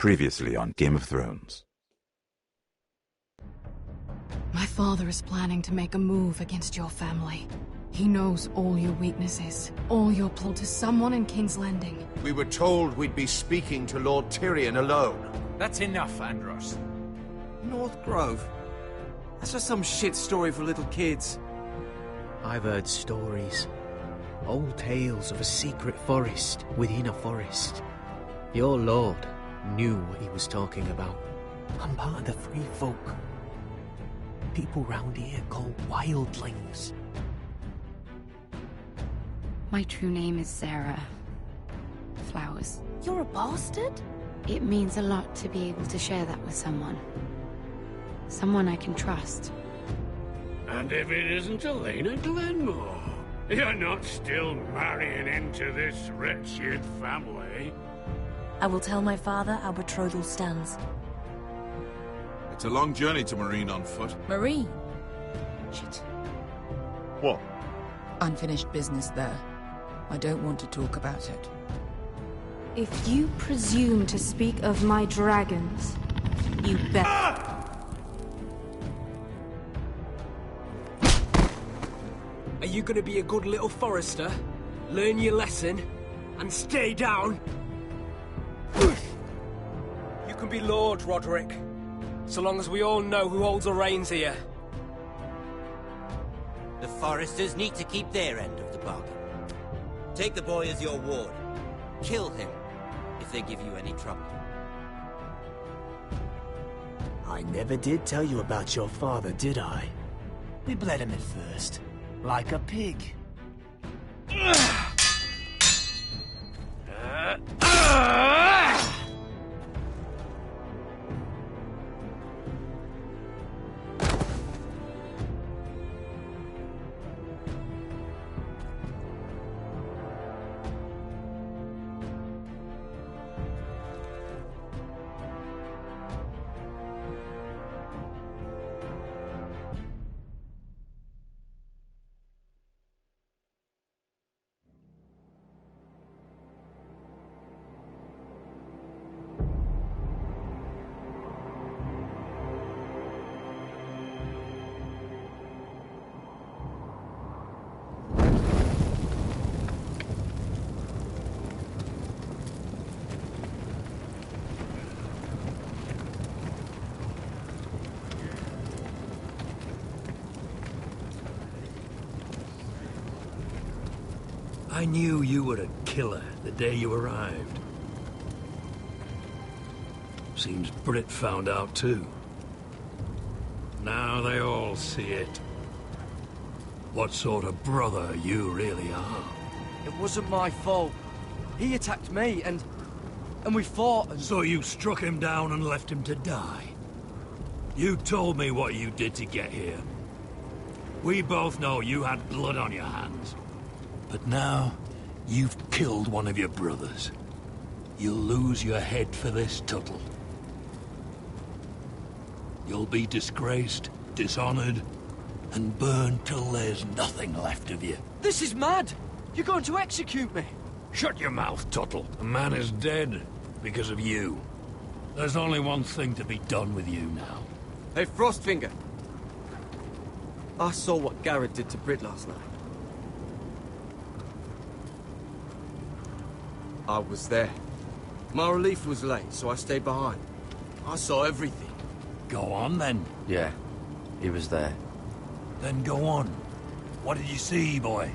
Previously on Game of Thrones. My father is planning to make a move against your family. He knows all your weaknesses, all your plot to someone in King's Landing. We were told we'd be speaking to Lord Tyrion alone. That's enough, Andros. North Grove? That's just some shit story for little kids. I've heard stories. Old tales of a secret forest within a forest. Your lord knew what he was talking about. I'm part of the free folk. People round here called wildlings. My true name is Sarah Flowers. You're a bastard? It means a lot to be able to share that with someone. Someone I can trust. And if it isn't Elena Glenmore, you're not still marrying into this wretched family. I will tell my father our betrothal stands. It's a long journey to Marine on foot. Marine? Shit. What? Unfinished business there. I don't want to talk about it. If you presume to speak of my dragons, you bet. Are you gonna be a good little forester? Learn your lesson? And stay down? You can be Lord, Roderick. So long as we all know who holds the reins here. The foresters need to keep their end of the bargain. Take the boy as your ward. Kill him if they give you any trouble. I never did tell you about your father, did I? We bled him at first, like a pig. I knew you were a killer the day you arrived. Seems Britt found out too. Now they all see it. What sort of brother you really are. It wasn't my fault. He attacked me, and we fought and... So you struck him down and left him to die? You told me what you did to get here. We both know you had blood on your hands. But now, you've killed one of your brothers. You'll lose your head for this, Tuttle. You'll be disgraced, dishonored, and burned till there's nothing left of you. This is mad! You're going to execute me! Shut your mouth, Tuttle. The man is dead because of you. There's only one thing to be done with you now. Hey, Frostfinger! I saw what Garrett did to Britt last night. I was there. My relief was late, so I stayed behind. I saw everything. Go on, then. Yeah, he was there. Then go on. What did you see, boy?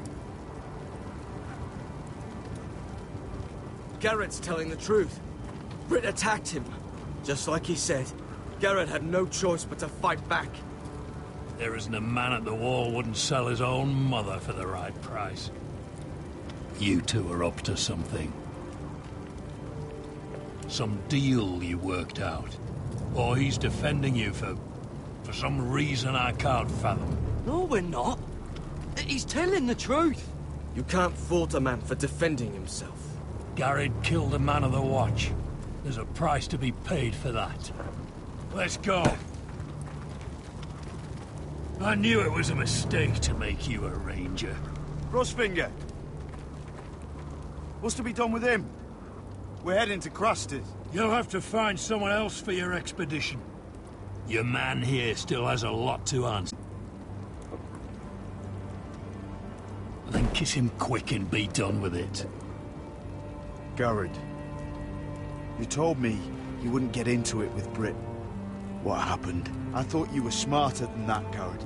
Garrett's telling the truth. Britt attacked him. Just like he said, Garrett had no choice but to fight back. There isn't a man at the wall wouldn't sell his own mother for the right price. You two are up to something. Some deal you worked out. Or he's defending you for some reason I can't fathom. No, we're not. He's telling the truth. You can't fault a man for defending himself. Garrett killed a man of the watch. There's a price to be paid for that. Let's go. I knew it was a mistake to make you a ranger. Frostfinger. What's to be done with him? We're heading to Crusted. You'll have to find someone else for your expedition. Your man here still has a lot to answer. Then kiss him quick and be done with it. Garrett, you told me you wouldn't get into it with Britt. What happened? I thought you were smarter than that, Garrett.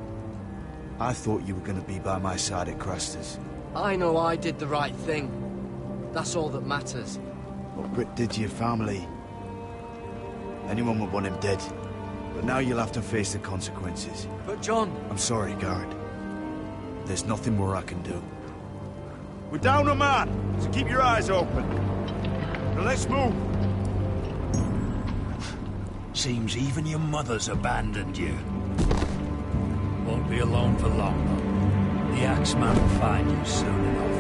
I thought you were going to be by my side at Craster's. I know I did the right thing. That's all that matters. What Britt did to your family, anyone would want him dead. But now you'll have to face the consequences. But John... I'm sorry, Garrett. There's nothing more I can do. We're down a man, so keep your eyes open. Now let's move. Seems even your mother's abandoned you. Won't be alone for long, though. The Axeman will find you soon enough.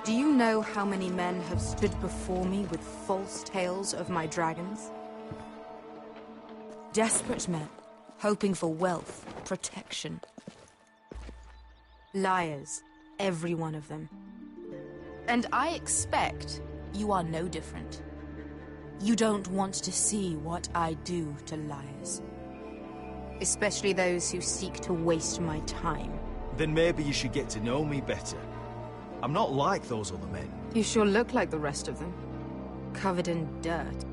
Do you know how many men have stood before me with false tales of my dragons? Desperate men, hoping for wealth, protection. Liars, every one of them. And I expect you are no different. You don't want to see what I do to liars. Especially those who seek to waste my time. Then maybe you should get to know me better. I'm not like those other men. You sure look like the rest of them. Covered in dirt.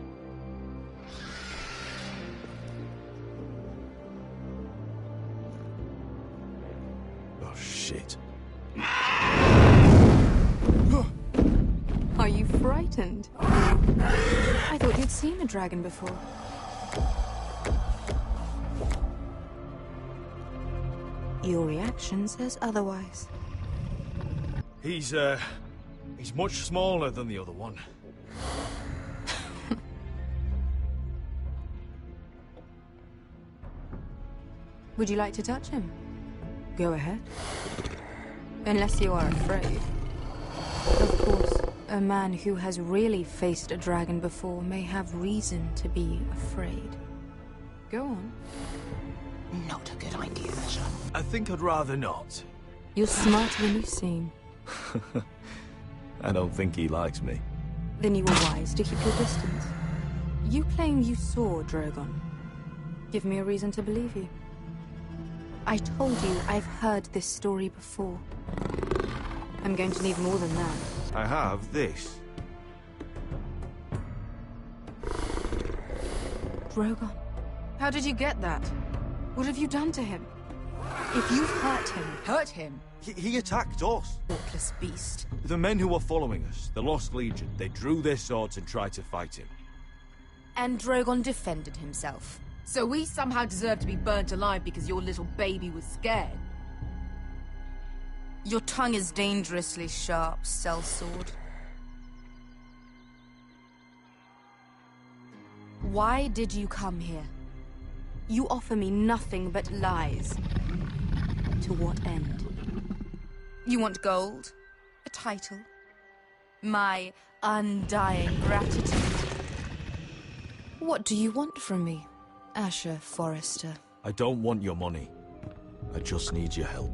Oh, shit. Are you frightened? I thought you'd seen a dragon before. Your reaction says otherwise. He's much smaller than the other one. Would you like to touch him? Go ahead. Unless you are afraid. Of course, a man who has really faced a dragon before may have reason to be afraid. Go on. Not a good idea, sir. I think I'd rather not. You're smarter than you seem. I don't think he likes me. Then you were wise to keep your distance. You claim you saw Drogon. Give me a reason to believe you. I told you I've heard this story before. I'm going to need more than that. I have this. Drogon. How did you get that? What have you done to him? If you've hurt him... Hurt him? He attacked us. Thoughtless beast. The men who were following us, the Lost Legion, they drew their swords and tried to fight him. And Drogon defended himself. So we somehow deserve to be burnt alive because your little baby was scared. Your tongue is dangerously sharp, sellsword. Why did you come here? You offer me nothing but lies. To what end? You want gold? A title? My undying gratitude? What do you want from me, Asher Forrester? I don't want your money. I just need your help.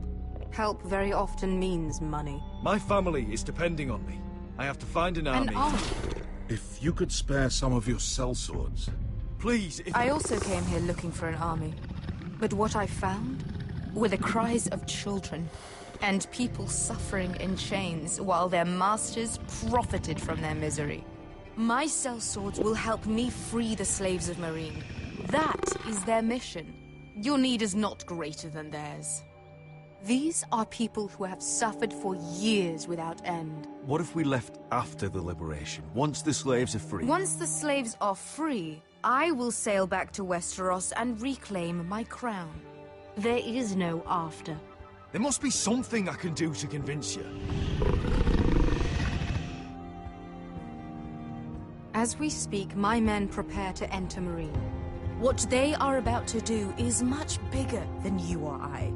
Help very often means money. My family is depending on me. I have to find an army. An army? If you could spare some of your sellswords. Please, if... I also came here looking for an army. But what I found were the cries of children and people suffering in chains while their masters profited from their misery. My sellswords will help me free the slaves of Marine. That is their mission. Your need is not greater than theirs. These are people who have suffered for years without end. What if we left after the liberation, once the slaves are free? Once the slaves are free, I will sail back to Westeros and reclaim my crown. There is no after. There must be something I can do to convince you. As we speak, my men prepare to enter Marine. What they are about to do is much bigger than you or I.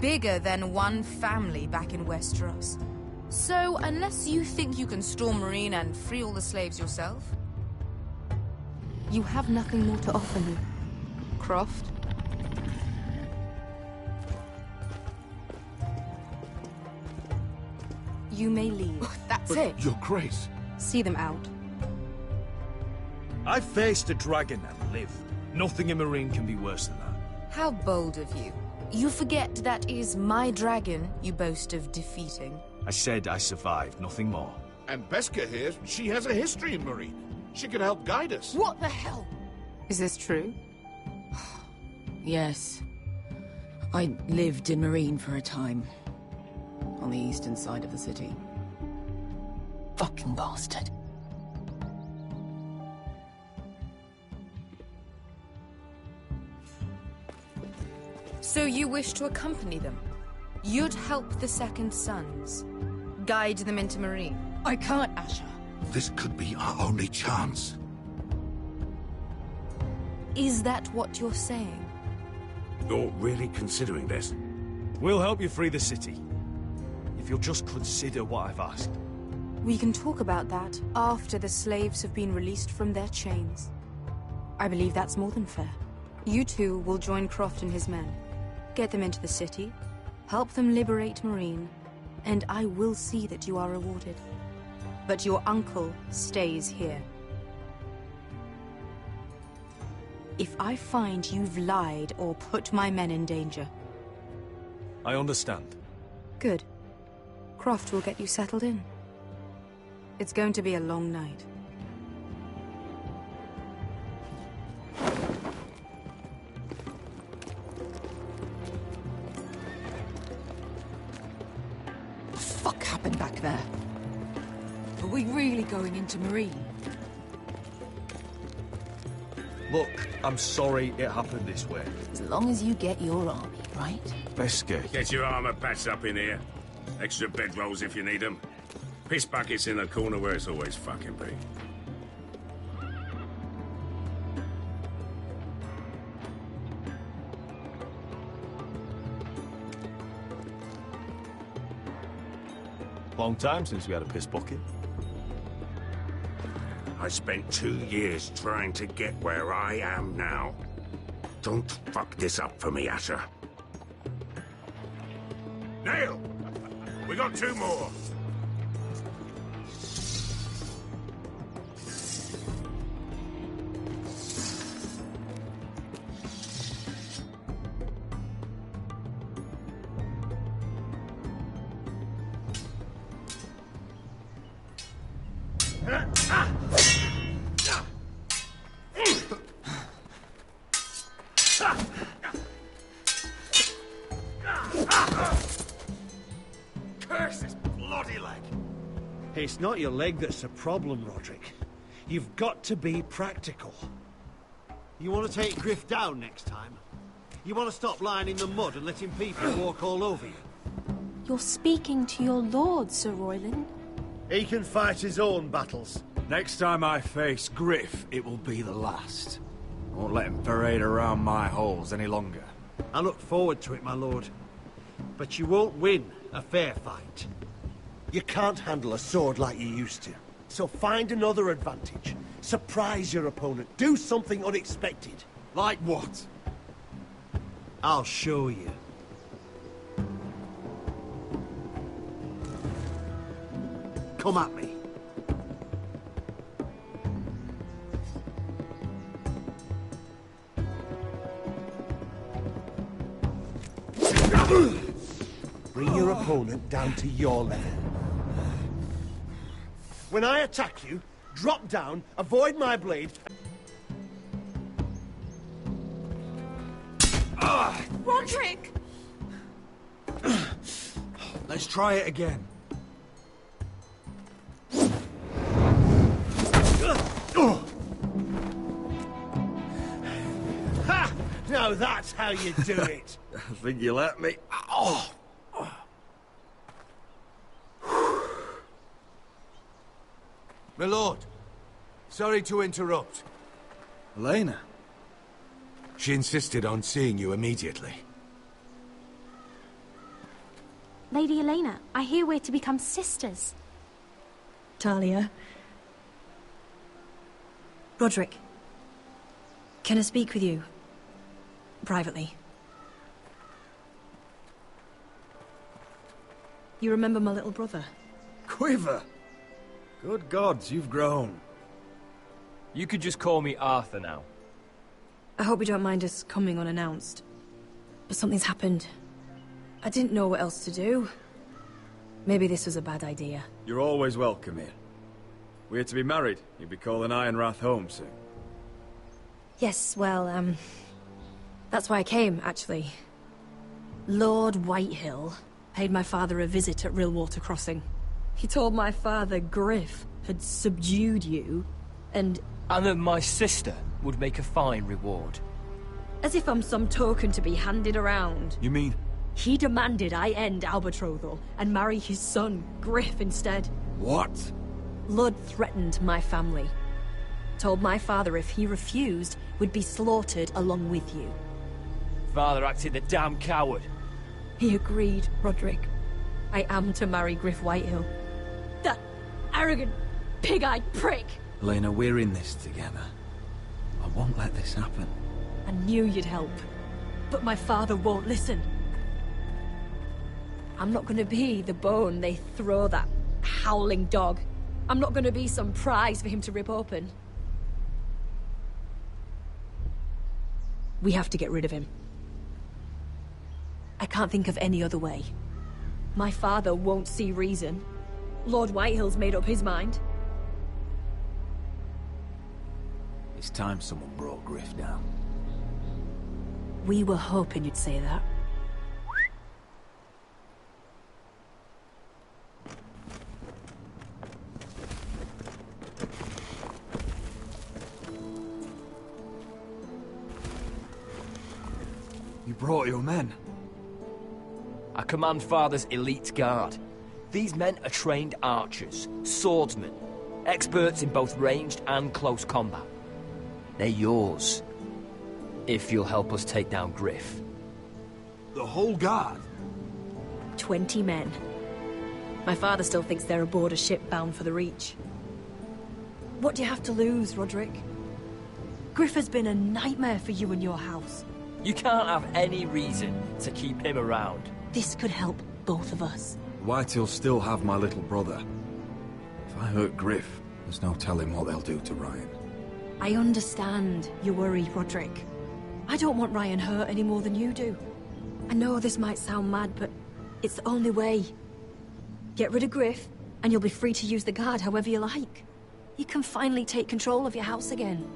Bigger than one family back in Westeros. So, unless you think you can storm Marine and free all the slaves yourself, you have nothing more to offer me, Croft. You may leave. That's But it. Your Grace. See them out. I faced a dragon and lived. Nothing in Marine can be worse than that. How bold of you. You forget that is my dragon you boast of defeating. I said I survived, nothing more. And Beska here, she has a history in Marine. She could help guide us. What the hell? Is this true? Yes. I lived in Marine for a time. On the eastern side of the city. Fucking bastard. So you wish to accompany them? You'd help the Second Sons? Guide them into Marine? I can't, Asher. This could be our only chance. Is that what you're saying? You're really considering this? We'll help you free the city. If you'll just consider what I've asked. We can talk about that after the slaves have been released from their chains. I believe that's more than fair. You two will join Croft and his men. Get them into the city, help them liberate Marine, and I will see that you are rewarded. But your uncle stays here. If I find you've lied or put my men in danger... I understand. Good. Croft will get you settled in. It's going to be a long night. What the fuck happened back there? Are we really going into Marine? Look, I'm sorry it happened this way. As long as you get your army, right? Beska. Get your armor patched up in here. Extra bedrolls if you need them. Piss buckets in the corner where it's always fucking be. Long time since we had a piss bucket. I spent 2 years trying to get where I am now. Don't fuck this up for me, Asher. Nail! We got 2 more. Curse this bloody leg! It's not your leg that's the problem, Roderick. You've got to be practical. You want to take Griff down next time? You want to stop lying in the mud and letting people walk all over you? You're speaking to your lord, Sir Royland. He can fight his own battles. Next time I face Griff, it will be the last. I won't let him parade around my halls any longer. I look forward to it, my lord. But you won't win a fair fight. You can't handle a sword like you used to. So find another advantage. Surprise your opponent. Do something unexpected. Like what? I'll show you. Come at me. Bring your opponent down to your level. When I attack you, drop down, avoid my blade. Roderick! Let's try it again. Ha! Now that's how you do it. I think you let me. Oh! My lord, sorry to interrupt. Elena? She insisted on seeing you immediately. Lady Elena, I hear we're to become sisters. Talia. Roderick. Can I speak with you? Privately. You remember my little brother? Quiver! Good gods, you've grown. You could just call me Arthur now. I hope you don't mind us coming unannounced. But something's happened. I didn't know what else to do. Maybe this was a bad idea. You're always welcome here. We're to be married. You'll be calling Ironrath home soon. Yes, well, that's why I came, actually. Lord Whitehill paid my father a visit at Rillwater Crossing. He told my father Griff had subdued you, and that my sister would make a fine reward. As if I'm some token to be handed around. You mean? He demanded I end our betrothal and marry his son, Griff, instead. What? Lord threatened my family. Told my father if he refused, we'd be slaughtered along with you. Father acted the damn coward. He agreed, Roderick. I am to marry Griff Whitehill. That arrogant, pig-eyed prick! Elena, we're in this together. I won't let this happen. I knew you'd help. But my father won't listen. I'm not gonna be the bone they throw that howling dog. I'm not gonna be some prize for him to rip open. We have to get rid of him. I can't think of any other way. My father won't see reason. Lord Whitehill's made up his mind. It's time someone brought Griff down. We were hoping you'd say that. You brought your men. I command Father's elite guard. These men are trained archers, swordsmen, experts in both ranged and close combat. They're yours, if you'll help us take down Griff. The whole guard? 20 men. My father still thinks they're aboard a ship bound for the Reach. What do you have to lose, Roderick? Griff has been a nightmare for you and your house. You can't have any reason to keep him around. This could help both of us. Whitehill'll still have my little brother. If I hurt Griff, there's no telling what they'll do to Ryan. I understand your worry, Roderick. I don't want Ryan hurt any more than you do. I know this might sound mad, but it's the only way. Get rid of Griff, and you'll be free to use the guard however you like. You can finally take control of your house again.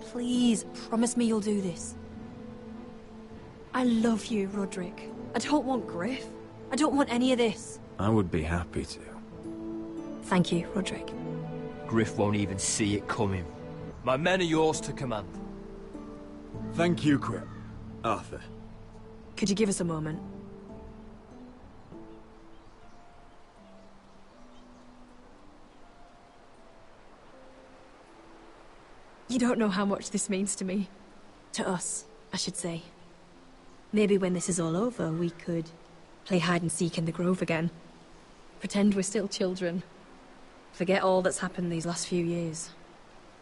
Please, promise me you'll do this. I love you, Roderick. I don't want Griff. I don't want any of this. I would be happy to. Thank you, Roderick. Griff won't even see it coming. My men are yours to command. Thank you, Quip. Arthur. Could you give us a moment? You don't know how much this means to me. To us, I should say. Maybe when this is all over, we could play hide and seek in the grove again. Pretend we're still children. Forget all that's happened these last few years.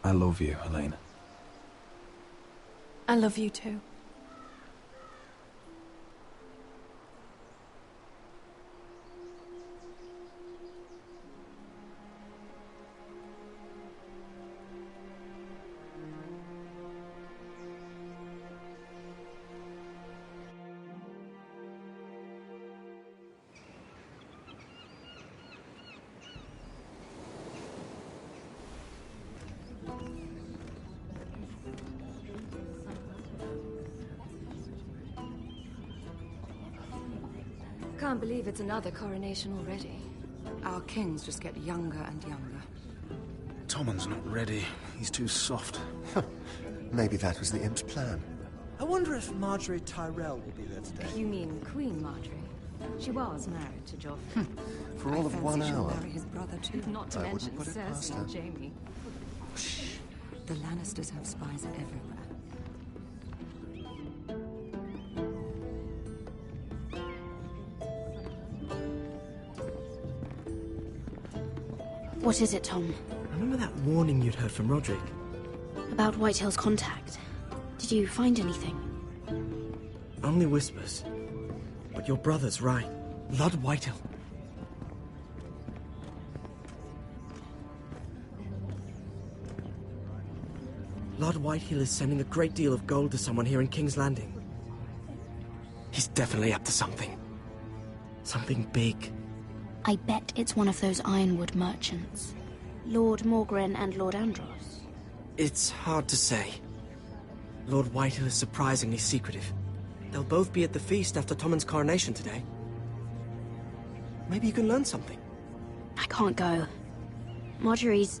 I love you, Elena. I love you too. Can't believe it's another coronation already. Our kings just get younger and younger. Tommen's not ready. He's too soft. Maybe that was the imp's plan. I wonder if Marjorie Tyrell will be there today. You mean Queen Marjorie? She was married to Joffrey. For all of 1 hour. Marry his brother too. Not to mention Cersei and Jaime. Shh. The Lannisters have spies everywhere. What is it, Tom? Remember that warning you'd heard from Roderick? About Whitehill's contact. Did you find anything? Only whispers. But your brother's right. Lord Whitehill. Lord Whitehill is sending a great deal of gold to someone here in King's Landing. He's definitely up to something. Something big. I bet it's one of those ironwood merchants. Lord Morgren and Lord Andros. It's hard to say. Lord Whitehill is surprisingly secretive. They'll both be at the feast after Tommen's coronation today. Maybe you can learn something. I can't go. Marjorie's...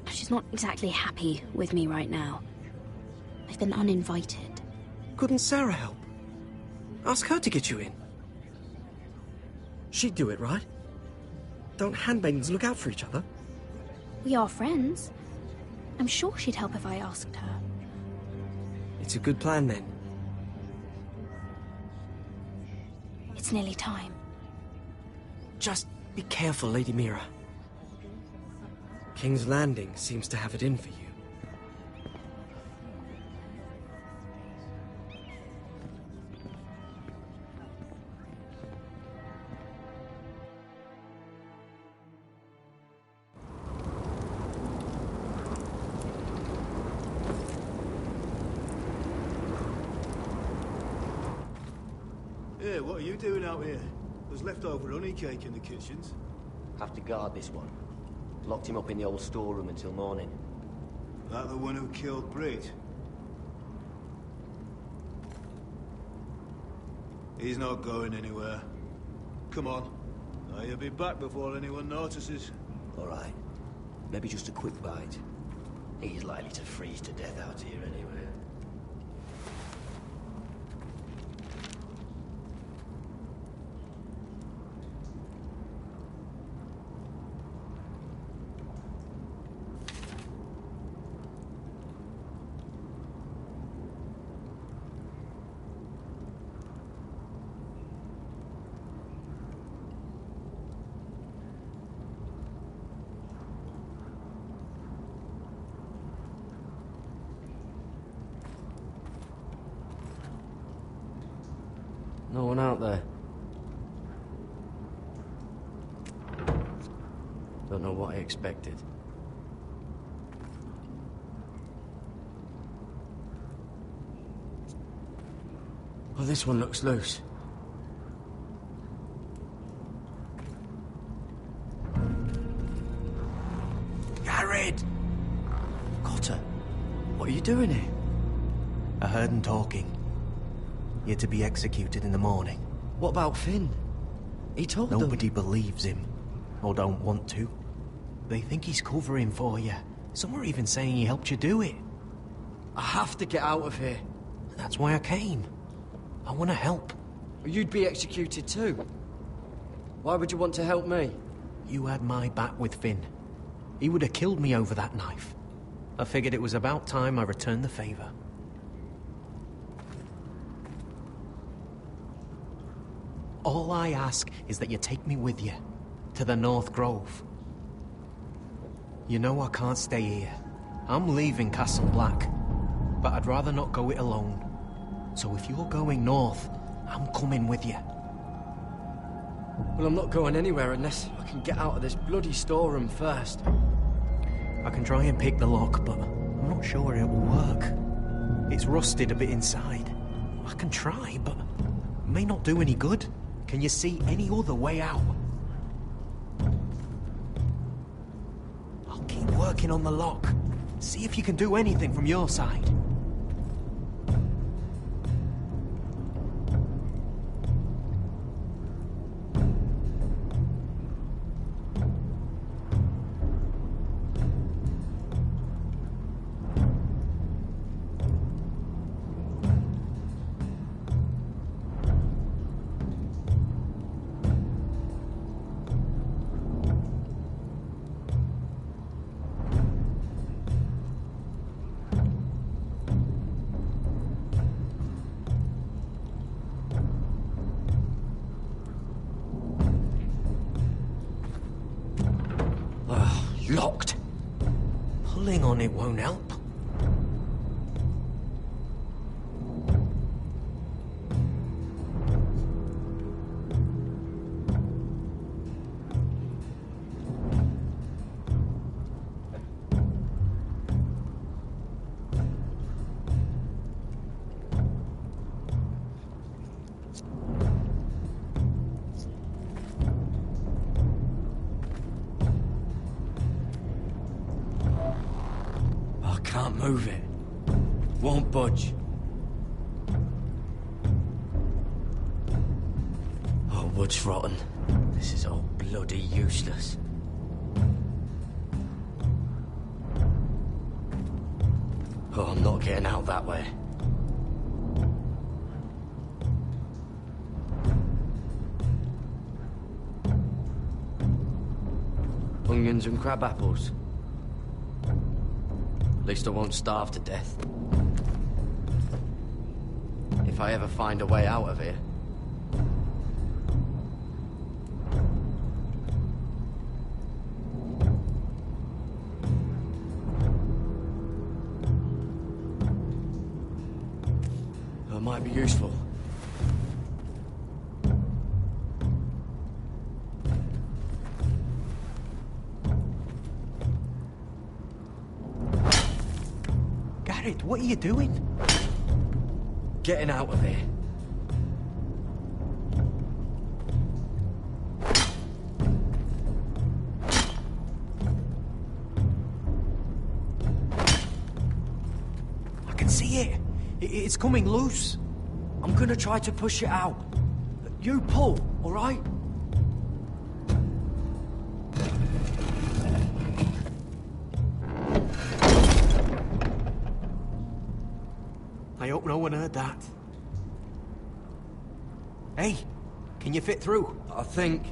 she's not exactly happy with me right now. I've been uninvited. Couldn't Sarah help? Ask her to get you in. She'd do it, right? Don't handmaidens look out for each other? We are friends. I'm sure she'd help if I asked her. It's a good plan, then. It's nearly time. Just be careful, Lady Mira. King's Landing seems to have it in for you. Hey, what are you doing out here? There's leftover honey cake in the kitchens. Have to guard this one. Locked him up in the old storeroom until morning. That the one who killed Brit? He's not going anywhere. Come on. Now you'll be back before anyone notices. All right. Maybe just a quick bite. He's likely to freeze to death out here anyway. No one out there. Don't know what I expected. Well, this one looks loose. Garrett! Cotter, what are you doing here? I heard him talking. You're to be executed in the morning. What about Finn? He told them. Nobody believes him, or don't want to. They think he's covering for you. Some are even saying he helped you do it. I have to get out of here. That's why I came. I want to help. You'd be executed too. Why would you want to help me? You had my back with Finn. He would have killed me over that knife. I figured it was about time I returned the favor. All I ask is that you take me with you, to the North Grove. You know I can't stay here. I'm leaving Castle Black, but I'd rather not go it alone. So if you're going north, I'm coming with you. Well, I'm not going anywhere unless I can get out of this bloody storeroom first. I can try and pick the lock, but I'm not sure it will work. It's rusted a bit inside. I can try, but it may not do any good. Can you see any other way out? I'll keep working on the lock. See if you can do anything from your side. Locked. Pulling on it won't help. Can't move it. Won't budge. Oh, wood's rotten. This is all bloody useless. Oh, I'm not getting out that way. Onions and crab apples. At least I won't starve to death. If I ever find a way out of here. It might be useful. What are you doing? Getting out of here. I can see it. It's coming loose. I'm gonna try to push it out. You pull, all right? I hope no one heard that. Hey, can you fit through? I think.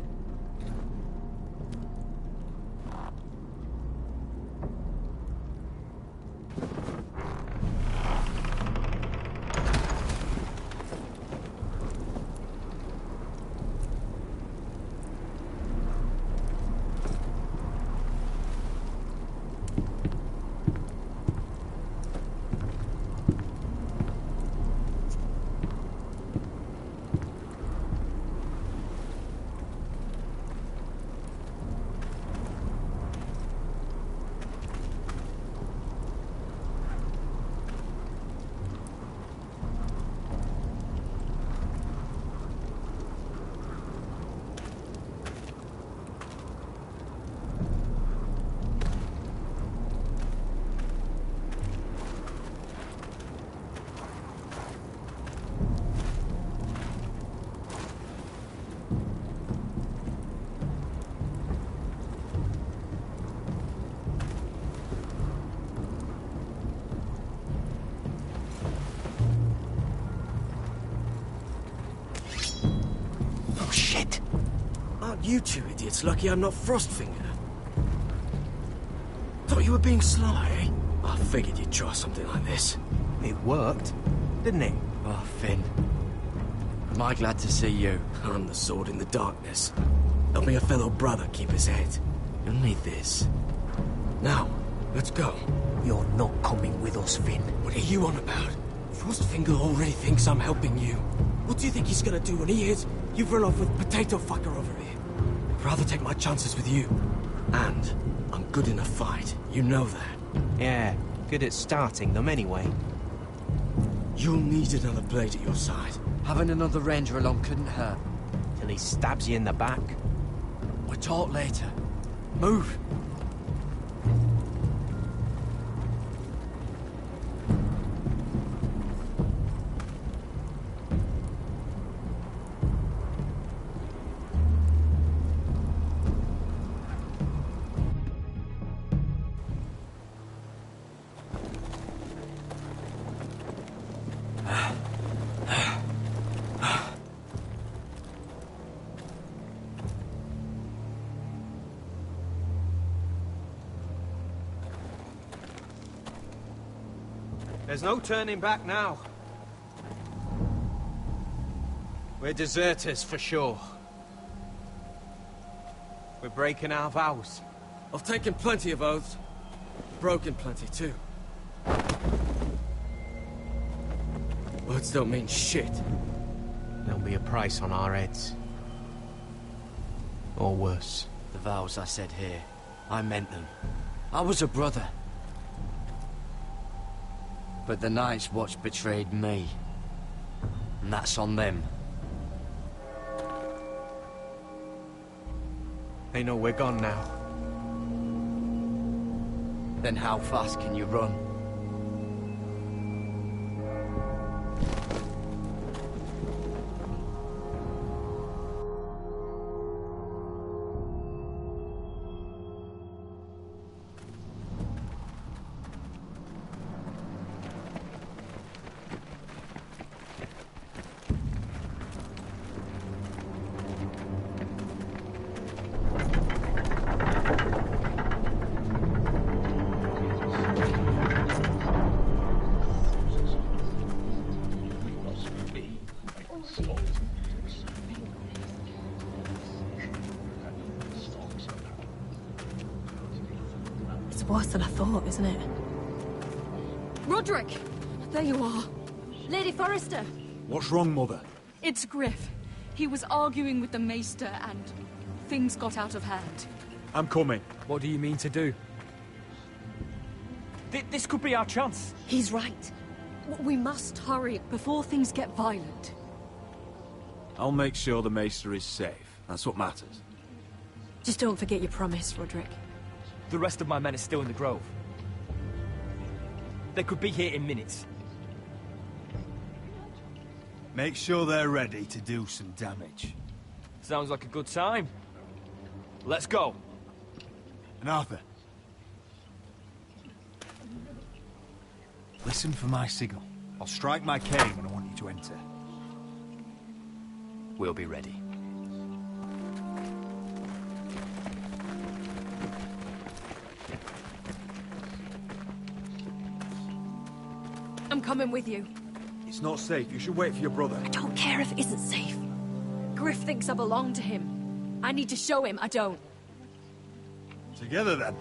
You two idiots lucky I'm not Frostfinger. Thought you were being sly, eh? I I figured you'd try something like this. It worked, didn't it? Oh, Finn. Am I glad to see you? I'm the sword in the darkness. Helping a fellow brother keep his head. You'll need this. Now, let's go. You're not coming with us, Finn. What are you on about? Frostfinger already thinks I'm helping you. What do you think he's gonna do when he hears you've run off with Potato Fucker over here? I'd rather take my chances with you. And I'm good in a fight. You know that. Yeah, good at starting them anyway. You'll need another blade at your side. Having another ranger along couldn't hurt. Till he stabs you in the back. We'll talk later. Move! There's no turning back now. We're deserters for sure. We're breaking our vows. I've taken plenty of oaths. Broken plenty too. Words don't mean shit. There'll be a price on our heads. Or worse. The vows I said here, I meant them. I was a brother. But the Night's Watch betrayed me. And that's on them. They know we're gone now. Then how fast can you run? Worse than I thought, isn't it? Roderick! There you are. Lady Forrester! What's wrong, Mother? It's Griff. He was arguing with the Maester and things got out of hand. I'm coming. What do you mean to do? This could be our chance. He's right. We must hurry before things get violent. I'll make sure the Maester is safe. That's what matters. Just don't forget your promise, Roderick. The rest of my men are still in the grove. They could be here in minutes. Make sure they're ready to do some damage. Sounds like a good time. Let's go. And Arthur. Listen for my signal. I'll strike my cane when I want you to enter. We'll be ready. I'm coming with you. It's not safe. You should wait for your brother. I don't care if it isn't safe. Griff thinks I belong to him. I need to show him I don't. Together, then.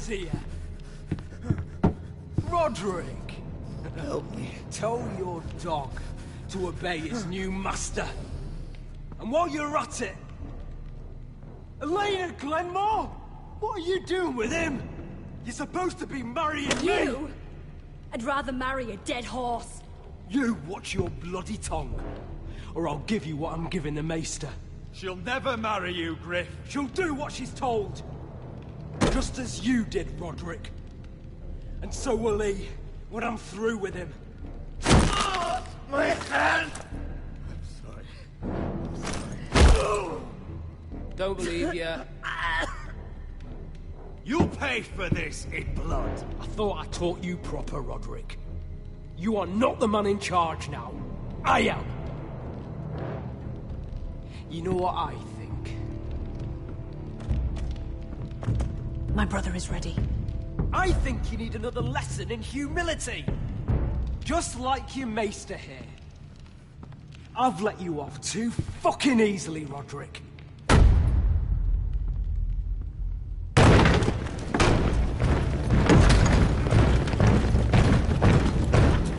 Here. Roderick! Help me. Tell your dog to obey his new master. And while you're at it, Elena Glenmore! What are you doing with him? You're supposed to be marrying me! You? I'd rather marry a dead horse. You watch your bloody tongue, or I'll give you what I'm giving the Maester. She'll never marry you, Griff. She'll do what she's told. Just as you did, Roderick. And so will he, when I'm through with him. Oh, my hand! I'm sorry. Don't believe you. You'll pay for this in blood. I thought I taught you proper, Roderick. You are not the man in charge now. I am. You know what I think? My brother is ready. I think you need another lesson in humility. Just like your maester here. I've let you off too fucking easily, Roderick.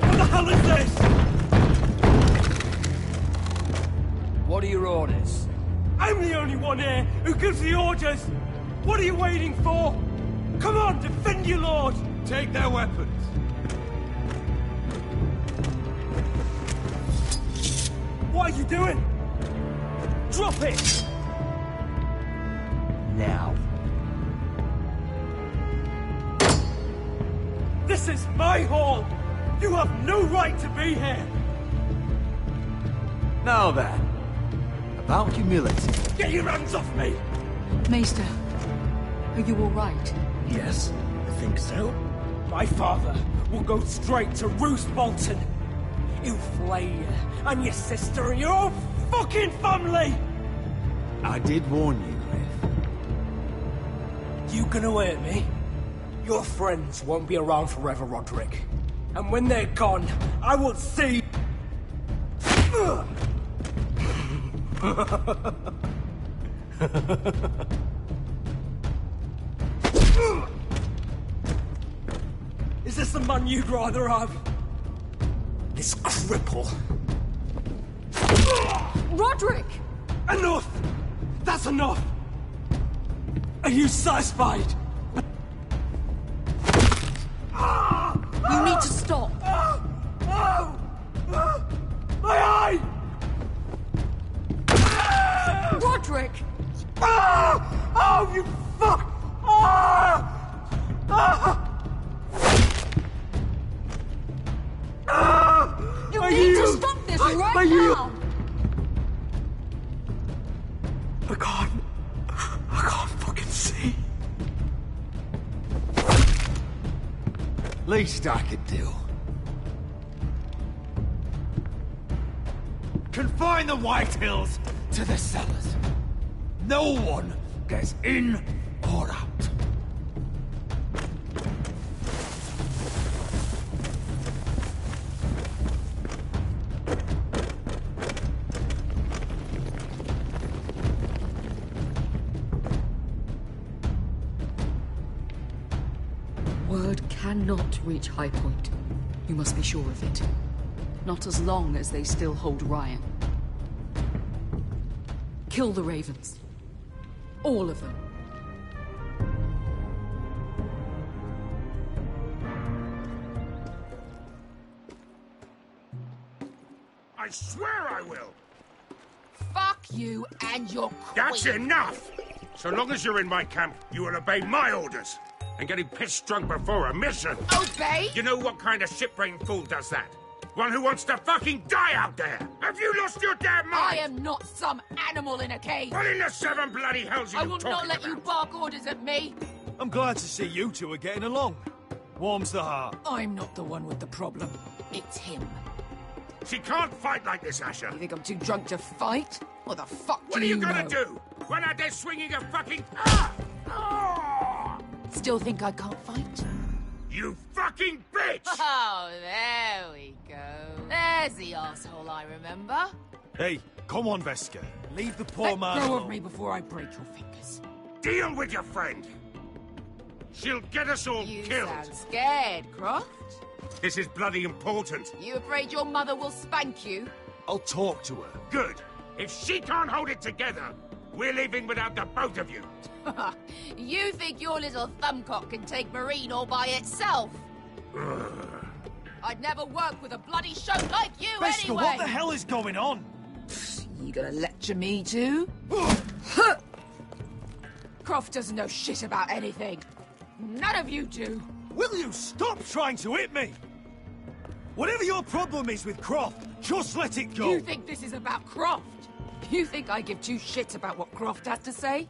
What the hell is this? What are your orders? I'm the only one here who gives the orders. What are you waiting for? Come on, defend your lord! Take their weapons. What are you doing? Drop it! Now. This is my hall! You have no right to be here! Now then, about humility. Get your hands off me! Maester, are you all right? Yes, I think so. My father will go straight to Roose Bolton. He'll flay you, and your sister, and your whole fucking family! I did warn you, Griff. You gonna hurt me? Your friends won't be around forever, Roderick. And when they're gone, I will see... Is this the man you'd rather have? This cripple. Roderick! Enough! That's enough! Are you satisfied? You need to stop. My eye! Roderick! Oh, you fuck! You need to stop this right now! I can't fucking see. Least I could do. Confine the White Hills to the cellars. No one gets in or out. Word cannot reach High Point. You must be sure of it. Not as long as they still hold Ryan. Kill the Ravens. All of them. I swear I will. Fuck you and your queen. That's enough! So long as you're in my camp, you will obey my orders. And getting pissed drunk before a mission. Obey? You know what kind of shit-brained fool does that? One who wants to fucking die out there! Have you lost your damn mind? I am not some animal in a cage. What in the seven bloody hells are I you will talking not let about? you bark orders at me. I'm glad to see you two are getting along. Warms the heart. I'm not the one with the problem. It's him. She can't fight like this, Asher. You think I'm too drunk to fight? What the fuck What do are you know? gonna do? When out there swinging a fucking... Still think I can't fight? You fucking bitch! Oh, there we go. There's the asshole I remember. Hey, come on, Veska. Leave the poor man Let go alone. of me before I break your fingers. Deal with your friend. She'll get us all You killed. sound scared, Croft. This is bloody important. You afraid your mother will spank you? I'll talk to her. Good. If she can't hold it together, We're leaving without the both of you. You think your little thumbcock can take Marine all by itself? I'd never work with a bloody show like you Beskar, anyway! what the hell is going on? You gonna lecture me too? Croft doesn't know shit about anything. None of you do. Will you stop trying to hit me? Whatever your problem is with Croft, just let it go. You think this is about Croft? You think I give two shits about what Croft has to say?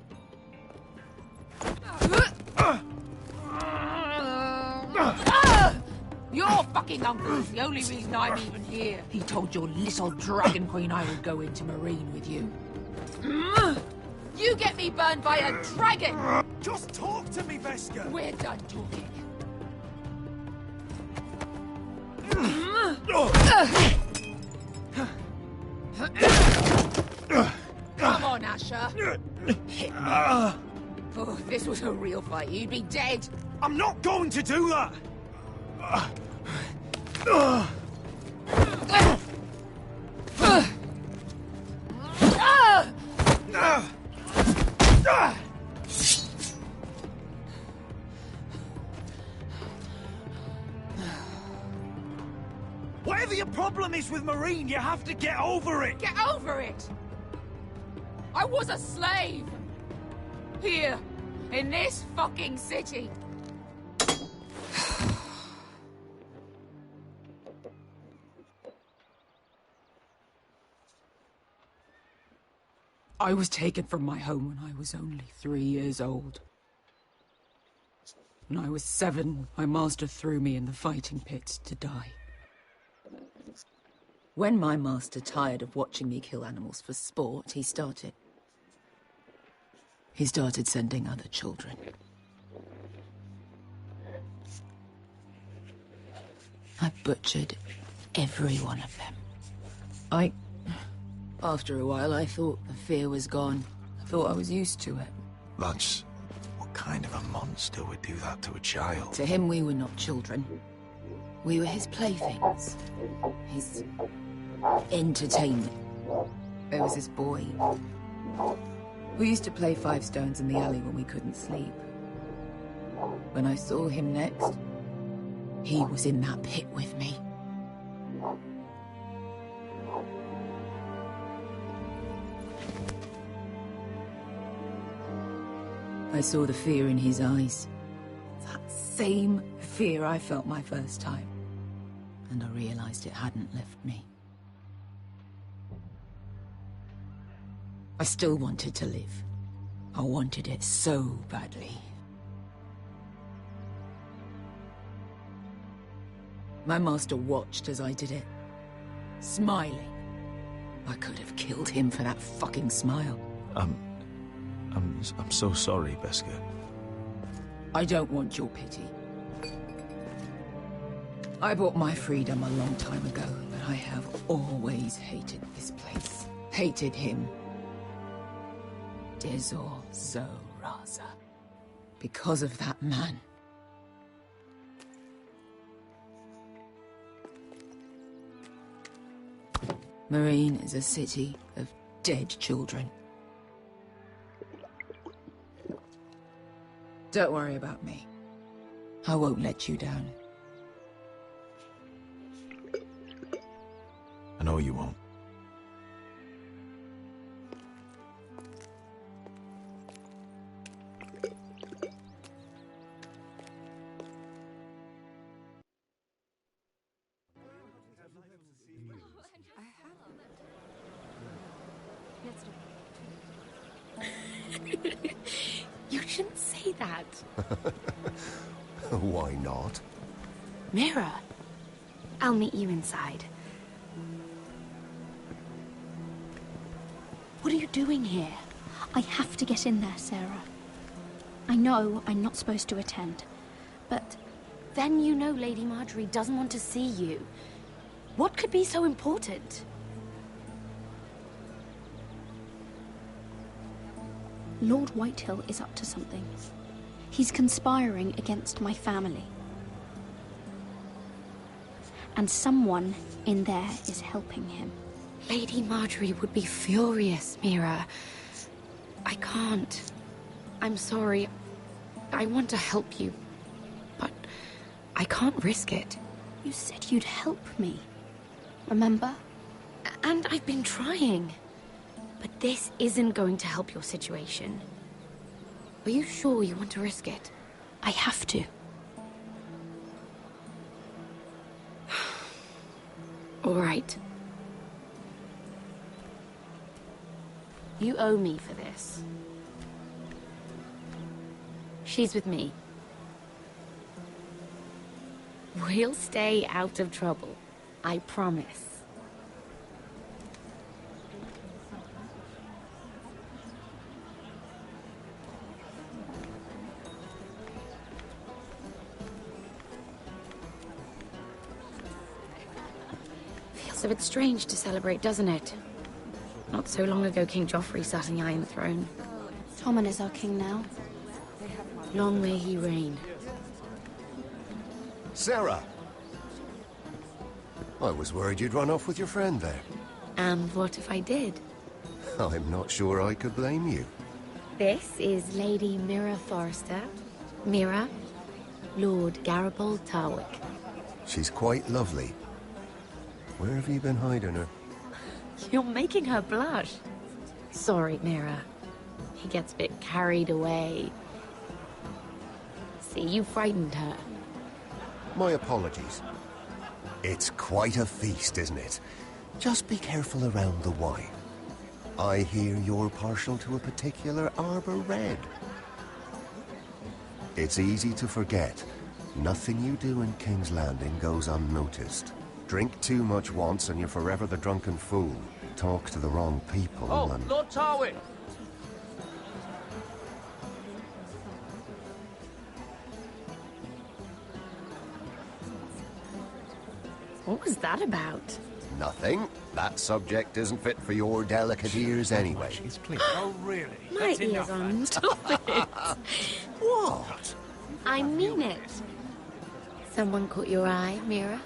Your fucking uncle is the only reason I'm even here. He told your little dragon queen I would go into Marine with you. You get me burned by a dragon! Just talk to me, Beskar! We're done talking. Come on, Asher. Hit me. Oh, if this was a real fight, you'd be dead. I'm not going to do that! Whatever your problem is with Marine, you have to get over it! Get over it! I was a slave! Here, in this fucking city! I was taken from my home when I was only 3 years old. When I was 7, my master threw me in the fighting pits to die. When my master tired of watching me kill animals for sport, he started sending other children. I butchered every one of them. After a while, I thought the fear was gone. I thought I was used to it. That's... what kind of a monster would do that to a child? To him, we were not children. We were his playthings. His... entertainment. There was this boy. We used to play 5 stones in the alley when we couldn't sleep. When I saw him next, he was in that pit with me. I saw the fear in his eyes. That same fear I felt my first time. And I realized it hadn't left me. I still wanted to live. I wanted it so badly. My master watched as I did it, smiling. I could have killed him for that fucking smile. I'm so sorry, Beskar. I don't want your pity. I bought my freedom a long time ago, but I have always hated this place. Hated him. Dezor Zo Raza. Because of that man. Marine is a city of dead children. Don't worry about me. I won't let you down. I know you won't. You shouldn't say that. Why not? Mira, I'll meet you inside. What are you doing here? I have to get in there, Sarah. I know I'm not supposed to attend, but... Then you know Lady Marjorie doesn't want to see you. What could be so important? Lord Whitehill is up to something. He's conspiring against my family. And someone in there is helping him. Lady Marjorie would be furious, Mira. I can't. I'm sorry. I want to help you, but I can't risk it. You said you'd help me. Remember? And I've been trying. But this isn't going to help your situation. Are you sure you want to risk it? I have to. All right. You owe me for this. She's with me. We'll stay out of trouble. I promise. Feels a bit strange to celebrate, doesn't it? Not so long ago, King Joffrey sat on the Iron Throne. Tommen is our king now. Long may he reign. Sarah! I was worried you'd run off with your friend there. And what if I did? I'm not sure I could blame you. This is Lady Mira Forrester. Mira, Lord Garibald Tarwick. She's quite lovely. Where have you been hiding her? You're making her blush. Sorry, Mira. He gets a bit carried away. See, you frightened her. My apologies. It's quite a feast, isn't it? Just be careful around the wine. I hear you're partial to a particular arbor red. It's easy to forget. Nothing you do in King's Landing goes unnoticed. Drink too much once and you're forever the drunken fool. Talk to the wrong people and... Lord Tarwick! What was that about? Nothing. That subject isn't fit for your delicate ears anyway. Oh, really? My ears are... Stop it! What? I mean it. Someone caught your eye, Mira?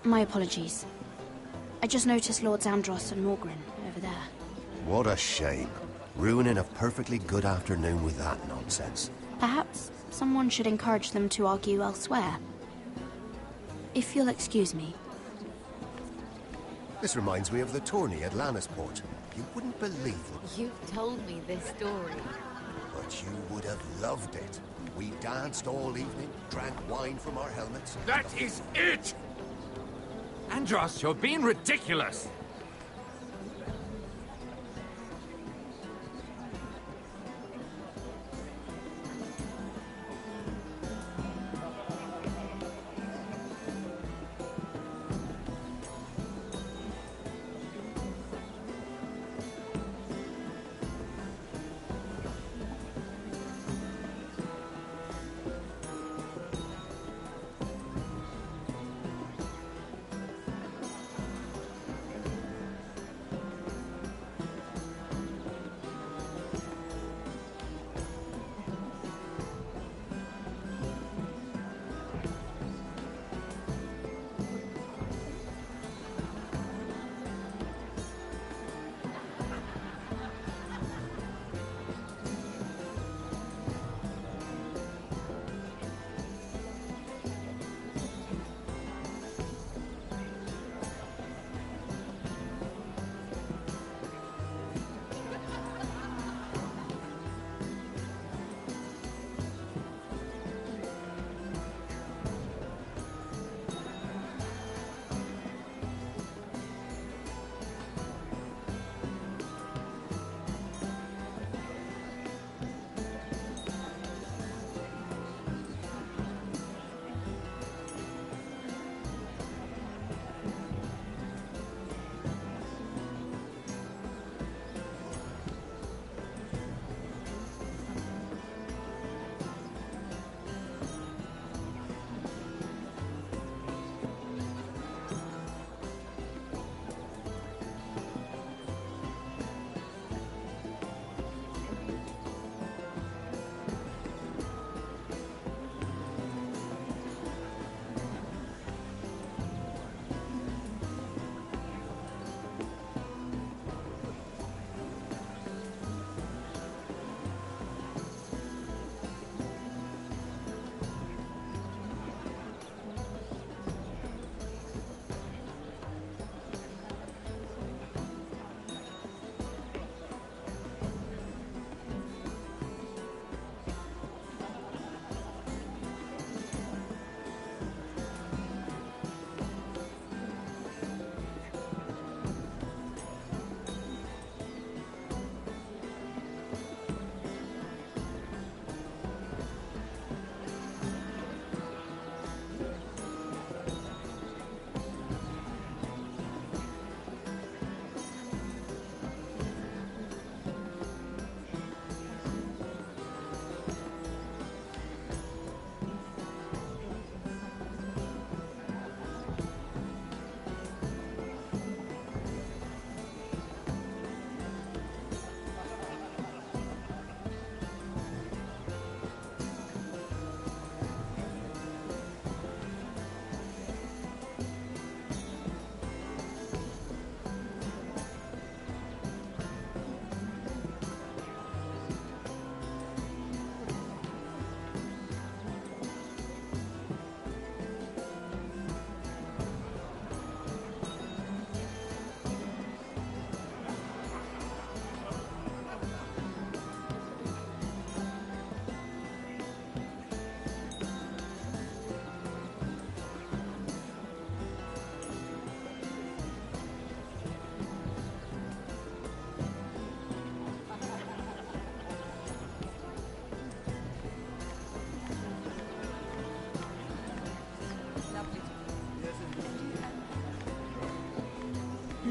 My apologies. I just noticed Lords Andros and Morgren over there. What a shame. Ruining a perfectly good afternoon with that nonsense. Perhaps someone should encourage them to argue elsewhere. If you'll excuse me. This reminds me of the tourney at Lannisport. You wouldn't believe it. You've told me this story. But you would have loved it. We danced all evening, drank wine from our helmets. That is it! Andros, you're being ridiculous!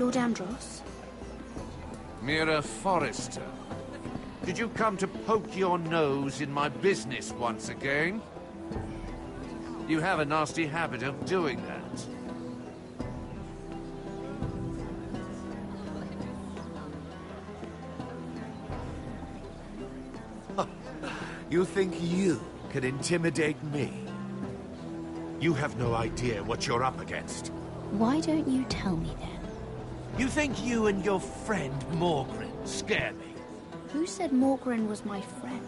Lord Andros? Mira Forrester. Did you come to poke your nose in my business once again? You have a nasty habit of doing that. You think you can intimidate me? You have no idea what you're up against. Why don't you tell me then? You think you and your friend Morgren scare me? Who said Morgren was my friend?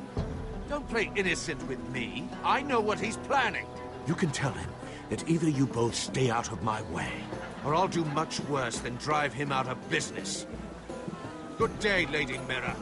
Don't play innocent with me. I know what he's planning. You can tell him that either you both stay out of my way, or I'll do much worse than drive him out of business. Good day, Lady Mira.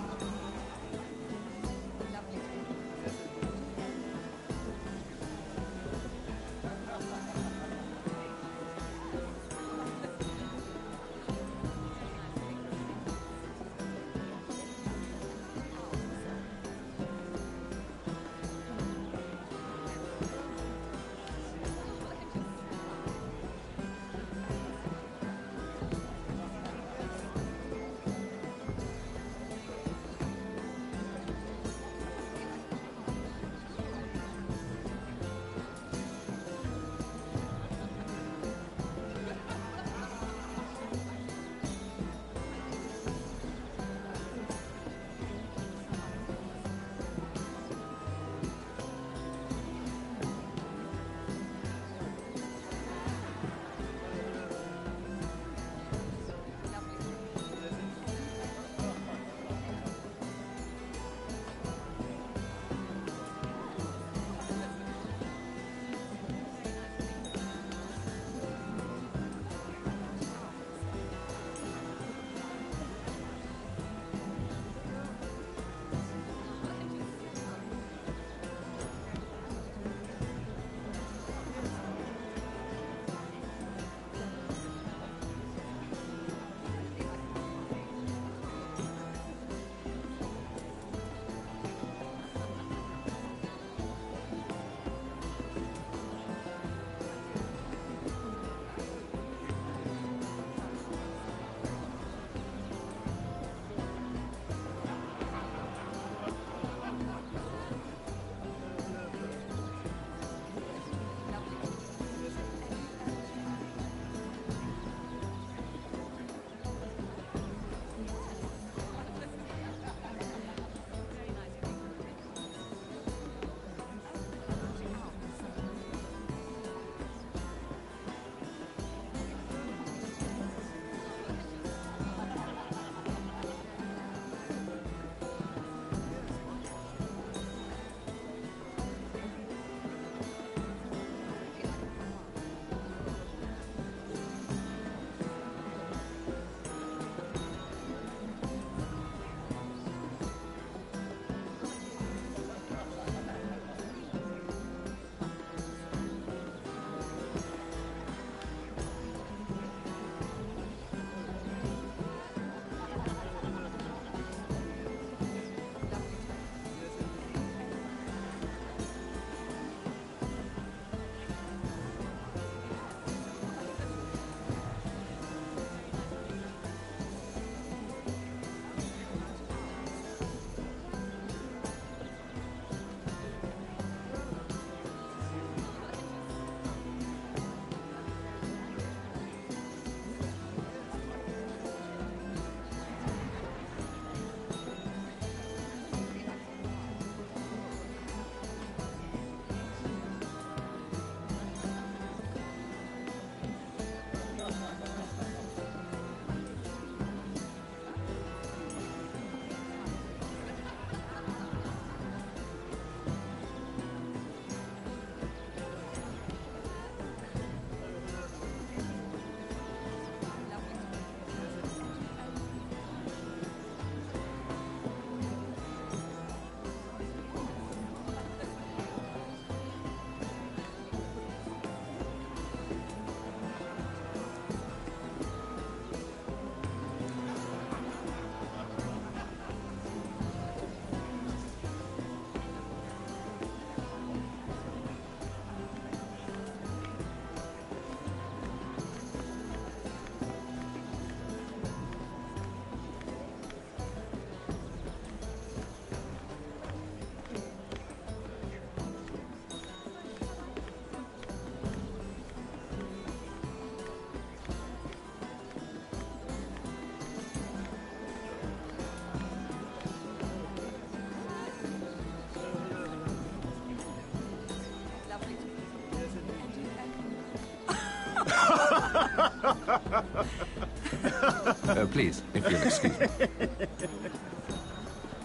Please, if you'll excuse me.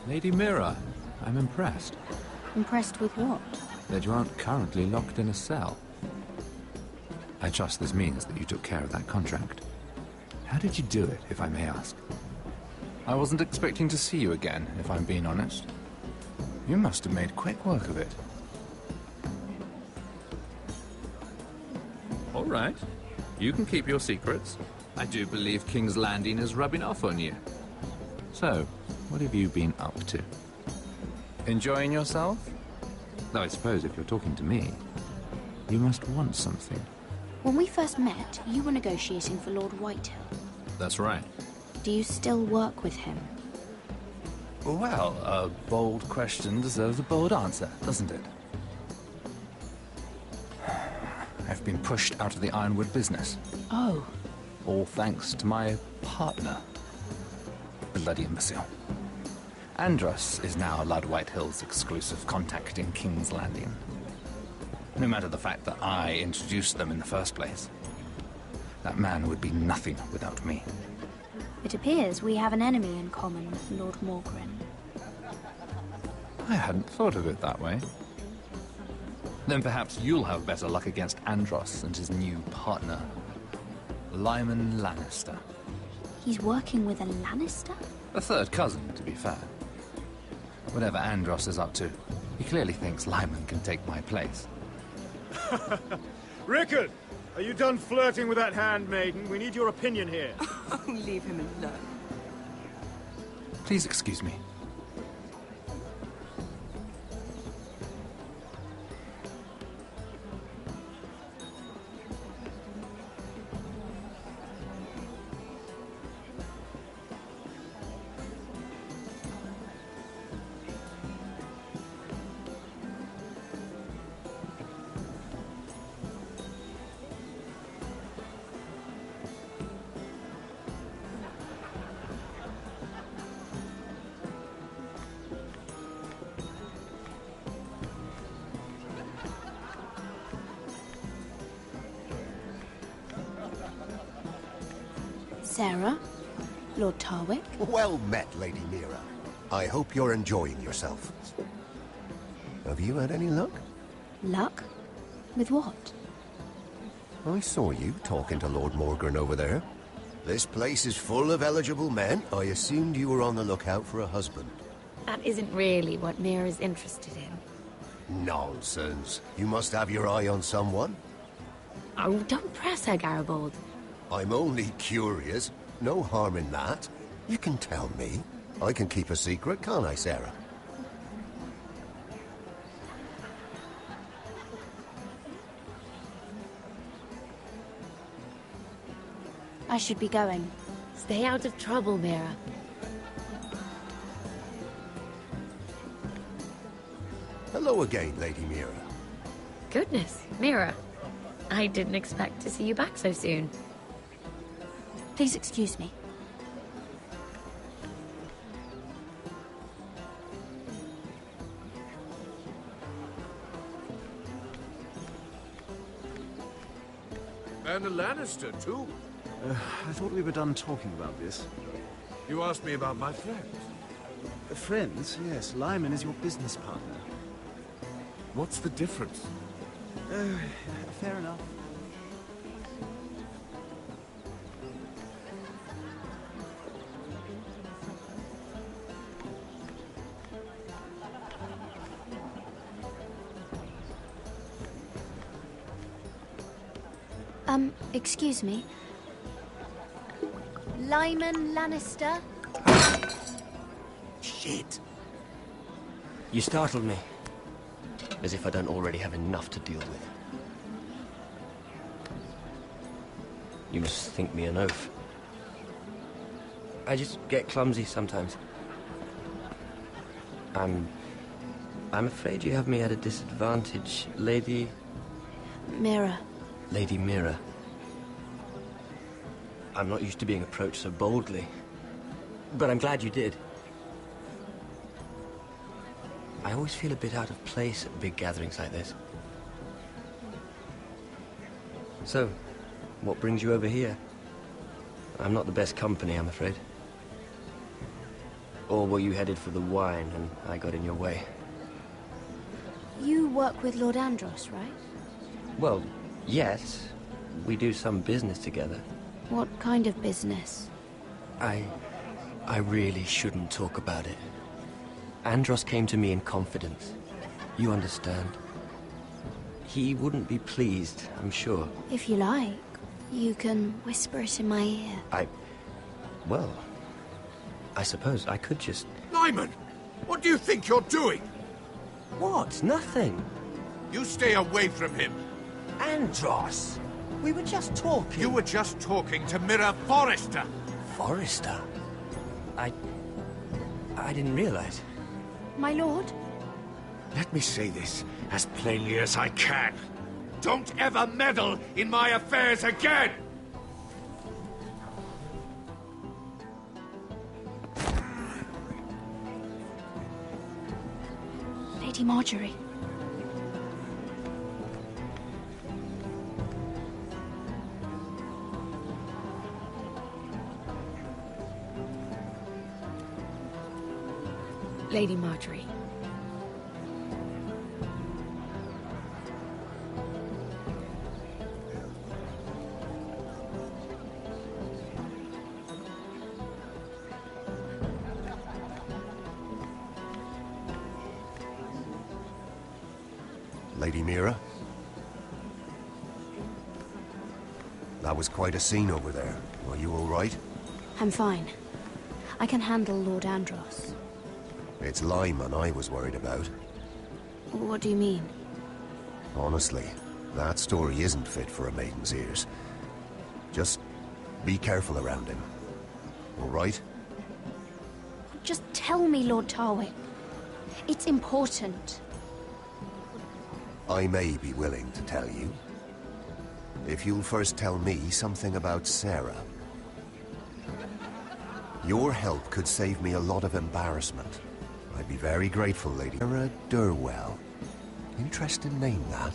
Lady Mira, I'm impressed. Impressed with what? That you aren't currently locked in a cell. I trust this means that you took care of that contract. How did you do it, if I may ask? I wasn't expecting to see you again, if I'm being honest. You must have made quick work of it. All right. You can keep your secrets. I do believe King's Landing is rubbing off on you. So, what have you been up to? Enjoying yourself? Though I suppose if you're talking to me, you must want something. When we first met, you were negotiating for Lord Whitehill. That's right. Do you still work with him? Well, a bold question deserves a bold answer, doesn't it? I've been pushed out of the ironwood business. Oh. All thanks to my partner. Bloody imbecile. Andros is now Lord Whitehill's exclusive contact in King's Landing. No matter the fact that I introduced them in the first place. That man would be nothing without me. It appears we have an enemy in common, Lord Morgren. I hadn't thought of it that way. Then perhaps you'll have better luck against Andros and his new partner, Lyman Lannister. He's working with a Lannister? A third cousin, to be fair. Whatever Andros is up to, he clearly thinks Lyman can take my place. Rickard! Are you done flirting with that handmaiden? We need your opinion here. Oh, leave him alone. Please excuse me. Sarah? Lord Tarwick? Well met, Lady Mira. I hope you're enjoying yourself. Have you had any luck? Luck? With what? I saw you talking to Lord Morgren over there. This place is full of eligible men. I assumed you were on the lookout for a husband. That isn't really what Mira's interested in. Nonsense. You must have your eye on someone. Oh, don't press her, Garibaldi. I'm only curious. No harm in that. You can tell me. I can keep a secret, can't I, Sarah? I should be going. Stay out of trouble, Mira. Hello again, Lady Mira. Goodness, Mira. I didn't expect to see you back so soon. Please excuse me. And a Lannister, too. I thought we were done talking about this. You asked me about my friends. Friends? Yes, Lyman is your business partner. What's the difference? Fair enough. Excuse me. Lyman Lannister? Shit. You startled me. As if I don't already have enough to deal with. You must think me an oaf. I just get clumsy sometimes. I'm afraid you have me at a disadvantage, Lady... Mira. Lady Mira. I'm not used to being approached so boldly. But I'm glad you did. I always feel a bit out of place at big gatherings like this. So, What brings you over here? I'm not the best company, I'm afraid. Or were you headed for the wine and I got in your way? You work with Lord Andros, right? Well, yes. We do some business together. What kind of business? I really shouldn't talk about it. Andros came to me in confidence. You understand? He wouldn't be pleased, I'm sure. If you like, you can whisper it in my ear. Well, I suppose I could just... Lyman! What do you think you're doing? What? Nothing. You stay away from him. Andros! We were just talking. You were just talking to Mirror Forrester. Forrester? I didn't realize. My lord? Let me say this as plainly as I can. Don't ever meddle in my affairs again! Lady Marjorie. Lady Marjorie. Lady Mira? That was quite a scene over there. Are you all right? I'm fine. I can handle Lord Andros. It's Lyman I was worried about. What do you mean? Honestly, that story isn't fit for a maiden's ears. Just be careful around him. All right? Just tell me, Lord Tarwick. It's important. I may be willing to tell you. If you'll first tell me something about Sarah. Your help could save me a lot of embarrassment. I'd be very grateful, Lady. Sarah Durwell. Interesting name, that.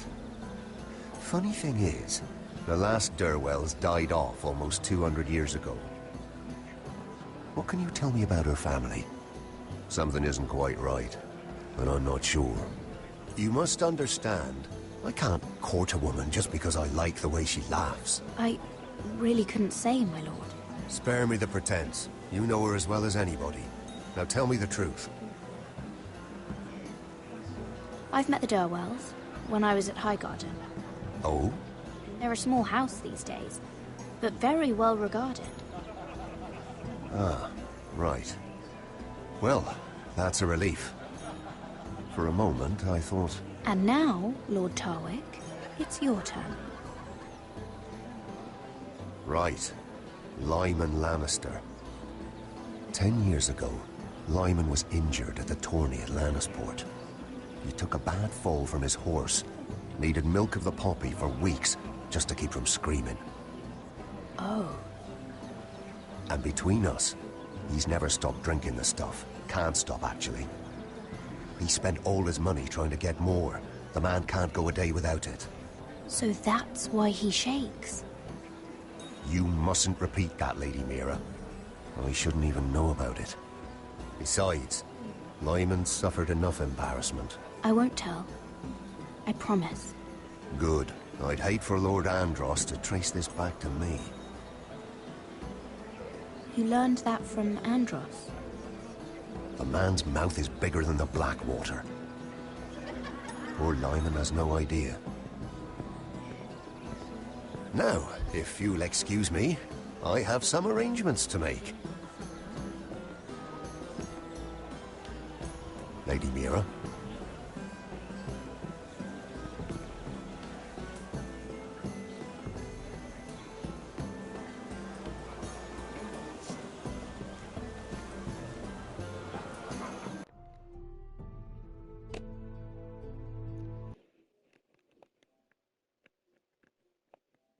Funny thing is, the last Durwells died off almost 200 years ago. What can you tell me about her family? Something isn't quite right, but I'm not sure. You must understand, I can't court a woman just because I like the way she laughs. I really couldn't say, my lord. Spare me the pretense. You know her as well as anybody. Now tell me the truth. I've met the Durwells when I was at Highgarden. Oh? They're a small house these days, but very well regarded. Ah, right. Well, that's a relief. For a moment, I thought... And now, Lord Tarwick, it's your turn. Right. Lyman Lannister. 10 years ago, Lyman was injured at the tourney at Lannisport. He took a bad fall from his horse. Needed milk of the poppy for weeks, just to keep from screaming. Oh. And between us, he's never stopped drinking the stuff. Can't stop, actually. He spent all his money trying to get more. The man can't go a day without it. So that's why he shakes. You mustn't repeat that, Lady Mira. I shouldn't even know about it. Besides, Lyman suffered enough embarrassment. I won't tell. I promise. Good. I'd hate for Lord Andros to trace this back to me. You learned that from Andros? The man's mouth is bigger than the Blackwater. Poor Lyman has no idea. Now, if you'll excuse me, I have some arrangements to make. Lady Mira,